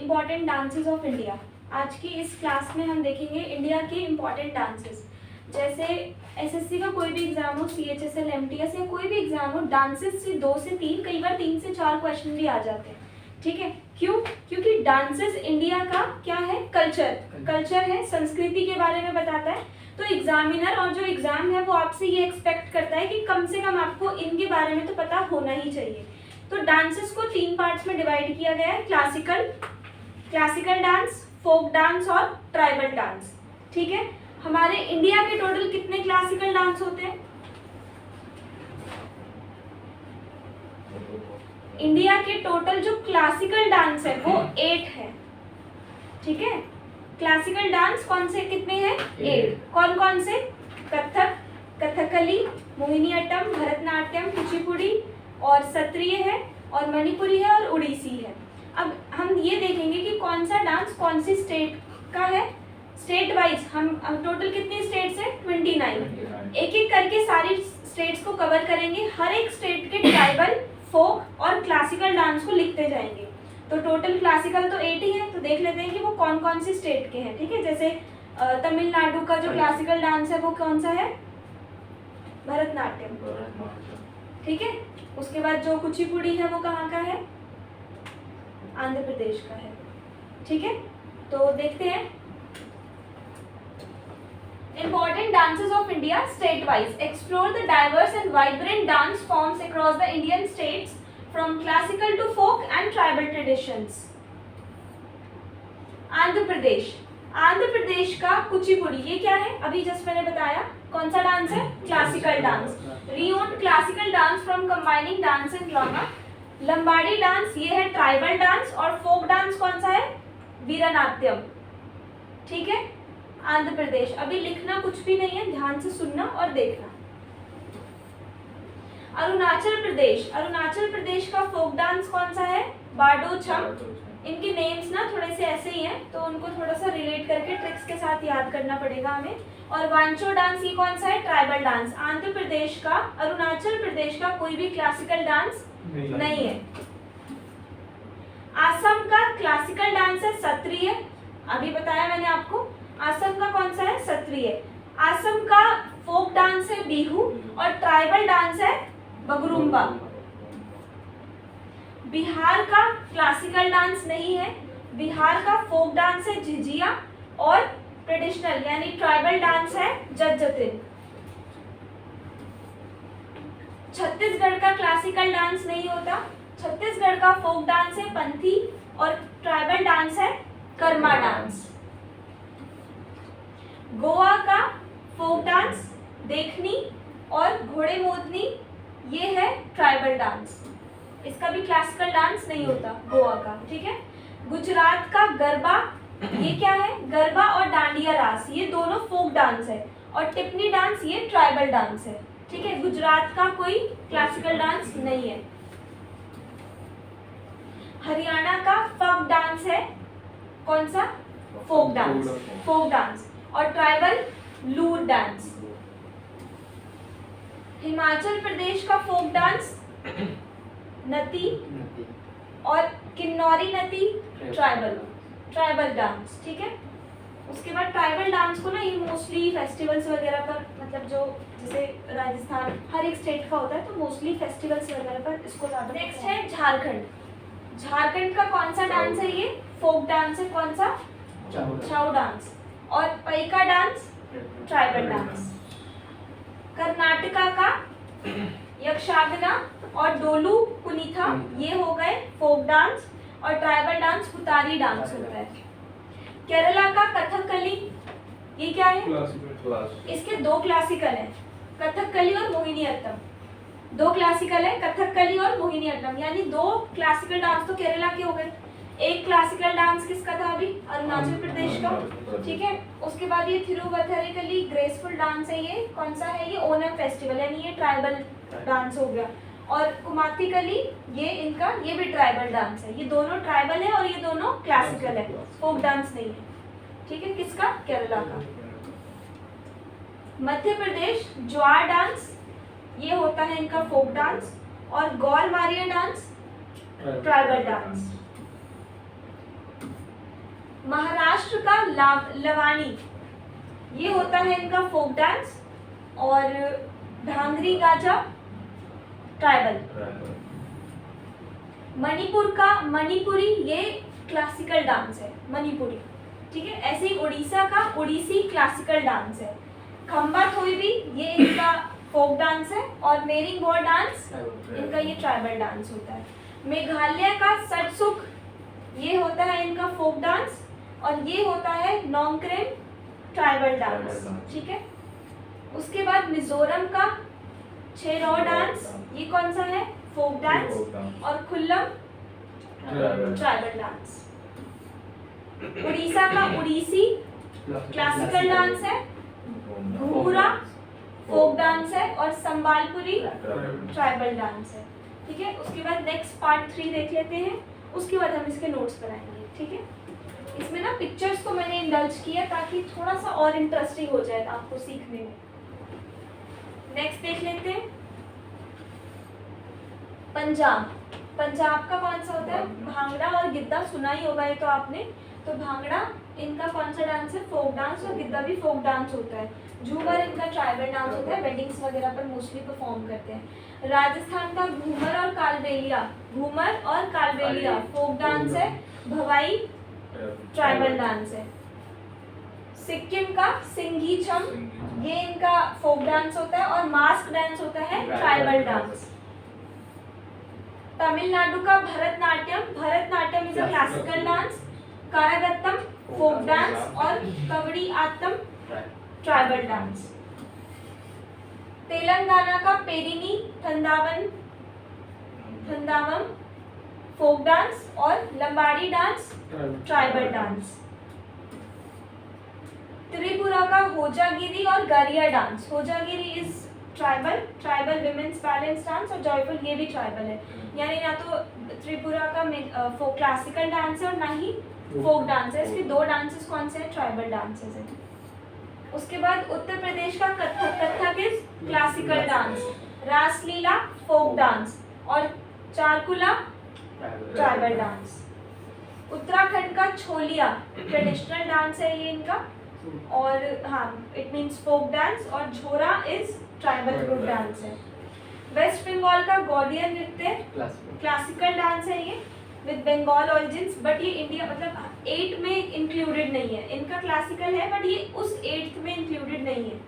Important dances of India. आज की इस क्लास में हम देखेंगे इंडिया के इम्पॉर्टेंट डांसेस। जैसे एसएससी का कोई भी एग्जाम हो, सीएचएसएल, एमटीएस या कोई भी एग्जाम हो, डांसेस से 2 से 3, कई बार 3 से 4 क्वेश्चन भी आ जाते हैं। ठीक है, क्यों? क्योंकि डांसेस इंडिया का क्या है? कल्चर है, संस्कृति के बारे में बताता है। तो एग्जामिनर और जो एग्जाम है वो आपसे ये एक्सपेक्ट करता है कि कम से कम आपको इनके बारे में तो पता होना ही चाहिए। तो डांसेस को 3 पार्ट्स में डिवाइड किया गया है, क्लासिकल डांस, फोक डांस और ट्राइबल डांस। ठीक है, हमारे इंडिया के टोटल कितने क्लासिकल डांस होते हैं? इंडिया के टोटल जो क्लासिकल डांस है वो 8 है। ठीक है, क्लासिकल डांस कौन से कितने हैं? 8। कौन कौन से? कथक, कथकली, मोहिनीअट्टम, भरतनाट्यम, कुचिपुड़ी और सत्रिय है और मणिपुरी है और उड़ीसी है। अब हम ये देखेंगे कि कौन सा डांस कौन सी स्टेट का है। स्टेट वाइज हम टोटल कितनी स्टेट्स है? 29। एक एक करके सारी स्टेट्स को कवर करेंगे। हर एक स्टेट के ट्राइबल, फोक और क्लासिकल डांस को लिखते जाएंगे। तो टोटल क्लासिकल तो 8 ही है। तो देख लेते हैं कि वो कौन कौन सी स्टेट के हैं। ठीक है, जैसे तमिलनाडु का जो क्लासिकल डांस है वो कौन सा है? भरतनाट्यम। ठीक है, उसके बाद जो कुचिपुड़ी है वो कहाँ का है? आंध्र प्रदेश का है। ठीक है, तो देखते हैं Important dances of India state wise. Explore the diverse and vibrant dance forms across the Indian states from classical to folk and tribal traditions. Andhra Pradesh का कुचिपुड़ी, ये क्या है? अभी जस्ट मैंने बताया कौन सा डांस है? Classical dance. Renowned classical dance from combining dance and drama. Lambadi dance ये है ट्राइबल डांस और फोक डांस कौन सा है? वीरनाट्यम। ठीक है, आंध्र प्रदेश। अभी लिखना कुछ भी नहीं है, ध्यान से सुनना और देखना। अरुणाचल प्रदेश का फोक डांस कौन सा है? बाडो छम। इनके नेम्स ना थोड़े से ऐसे ही हैं, तो उनको थोड़ा सा रिलेट करके ट्रिक्स के साथ याद करना पड़ेगा हमें। और वांचो डांस ये कौन सा है? Tribal dance. आंध्र प्रदेश का, अरुणाचल प्रदेश का कोई भी क्लासिकल डांस नहीं है। असम का क्लासिकल डांस है सत्रिय। अभी बताया मैंने आपको। असम का कौन सा है? सत्रिय। असम का फोक डांस है बिहू और ट्राइबल डांस है बगरुम्बा। बिहार का क्लासिकल डांस नहीं है। बिहार का फोक डांस है झिझिया और ट्रेडिशनल यानी ट्राइबल डांस है जज्जतिन। छत्तीसगढ़ का क्लासिकल डांस नहीं होता। छत्तीसगढ़ का फोक डांस है पंथी और ट्राइबल डांस है कर्मा डांस। गोवा का फोक डांस देखनी और घोड़े मोदनी ये है ट्राइबल डांस। इसका भी क्लासिकल डांस नहीं होता गोवा का। ठीक है, गुजरात का गरबा ये क्या है? गरबा और डांडिया रास ये दोनों फोक डांस है और टिप्पणी डांस ये ट्राइबल डांस है। ठीक है, गुजरात का कोई क्लासिकल डांस नहीं है। हरियाणा का फग डांस है कौन सा? फोक डांस और ट्राइबल लूर डांस। हिमाचल प्रदेश का फोक डांस नती और किन्नौरी नती ट्राइबल डांस। ठीक है, उसके बाद ट्राइबल डांस को ना ये मोस्टली फेस्टिवल्स वगैरह पर, मतलब जो जैसे राजस्थान हर एक स्टेट का होता है तो मोस्टली फेस्टिवल्स वगैरह पर इसको ज्यादा। नेक्स्ट है झारखंड का कौन सा डांस है? ये फोक डांस है। कौन सा? छाऊ डांस। और Paika dance tribal dance. Karnataka का यक्षगाना और डोलू कुनीथा ये हो गए फोक डांस और ट्राइबल डांस हुतारी डांस होता है। केरला का कथकली ये क्या है? इसके 2 क्लासिकल है, कथकली और मोहिनीअट्टम। 2 क्लासिकल है, कथकली और मोहिनीअट्टम, यानी 2 क्लासिकल डांस तो केरला के हो गए। एक क्लासिकल डांस किसका था अभी? अरुणाचल प्रदेश का। ठीक है, उसके बाद ये थिरुवथरकली ग्रेसफुल डांस है। ये कौन सा है? ये ओनम फेस्टिवल यानी ये ट्राइबल डांस हो गया। और कुमातीकली ये इनका ये भी ट्राइबल डांस है। ये दोनों ट्राइबल है और ये दोनों क्लासिकल है, फोक डांस नहीं है। ठीक है, किसका? केरला का। मध्य प्रदेश ज्वार डांस ये होता है इनका फोक डांस और Gaur Maria dance tribal dance. Maharashtra का लवानी, ये होता है इनका फोक डांस। और ढांगरी गाजा ट्राइबल। मणिपुर का मणिपुरी, ये क्लासिकल डांस है मणिपुरी, ठीक है। ऐसे ही उड़ीसा का उड़ीसी क्लासिकल डांस है। खम्बा थोईबी ये इनका फोक डांस है। और मेरिंगो डांस इनका ये ट्राइबल डांस होता है। मेघालय का सटसुक, ये होता है इनका फोक डांस। और ये होता है नोंगक्रेम ट्राइबल डांस, ठीक है। उसके बाद मिजोरम का छेरौ डांस, ये कौन सा है? Folk dance. और खुल्लम ट्राइबल डांस। उड़ीसा का उड़ीसी क्लासिकल डांस है। घुंगरा फोक डांस है। और संबालपुरी ट्राइबल डांस है, ठीक है। उसके बाद नेक्स्ट पार्ट 3 देख लेते हैं, उसके बाद हम इसके नोट्स बनाएंगे, ठीक है। इसमें ना पिक्चर्स को मैंने इंडल्ज किया ताकि थोड़ा सा और इंटरेस्टिंग हो जाए आपको सीखने में। नेक्स्ट देख लेते हैं पंजाब। पंजाब का कौन सा होता है? भांगड़ा और गिद्दा, सुना ही होगा ये तो आपने। तो भांगड़ा इनका कौन सा डांस है? Folk dance. और गिद्दा भी फोक डांस होता है। झूमर इनका ट्राइबल डांस होता है, वेडिंग्स वगैरह पर मोस्टली परफॉर्म करते हैं। राजस्थान का घूमर और कालबेलिया, घूमर और कालबेलिया फोक डांस है। भवाई ट्राइबल डांस है। सिक्किम का सिंघीचम, ये इनका फोक डांस होता है। और मास्क डांस होता है ट्राइबल डांस। तमिलनाडु का Bharatanatyam, Bharatanatyam is a classical dance. Karagattam folk dance. और कवड़ी आत्तम ट्राइबल डांस। तेलंगाना का पेरिनी थंदावन, थंदावम फोक डांस। और Lambadi dance tribal dance. Tripura का होजागिरी और Garia dance, Hojagiri is tribal women's balance dance. और जयपुर ये भी ट्राइबल है, यानी ना तो त्रिपुरा का फोक क्लासिकल डांस है और ना ही फोक डांस है। इसके दो डांसेस कौन से हैं? ट्राइबल डांसेस हैं। उसके बाद उत्तर प्रदेश का Kathak, Kathak is classical dance. Raslila folk dance. और चारकुला ट्राइबल डांस। उत्तराखंड का छोलिया ट्रेडिशनल डांस है ये इनका। और हाँ, इट मीन्स फोक डांस। और Jhora is tribal group dance है। वेस्ट बंगाल का गौड़िया नृत्य क्लासिकल डांस है ये विद बंगाल ऑरिजिन्स, बट ये इंडिया मतलब 8 में इंक्लूडेड नहीं है। इनका क्लासिकल है बट ये उस 8th में इंक्लूडेड नहीं है।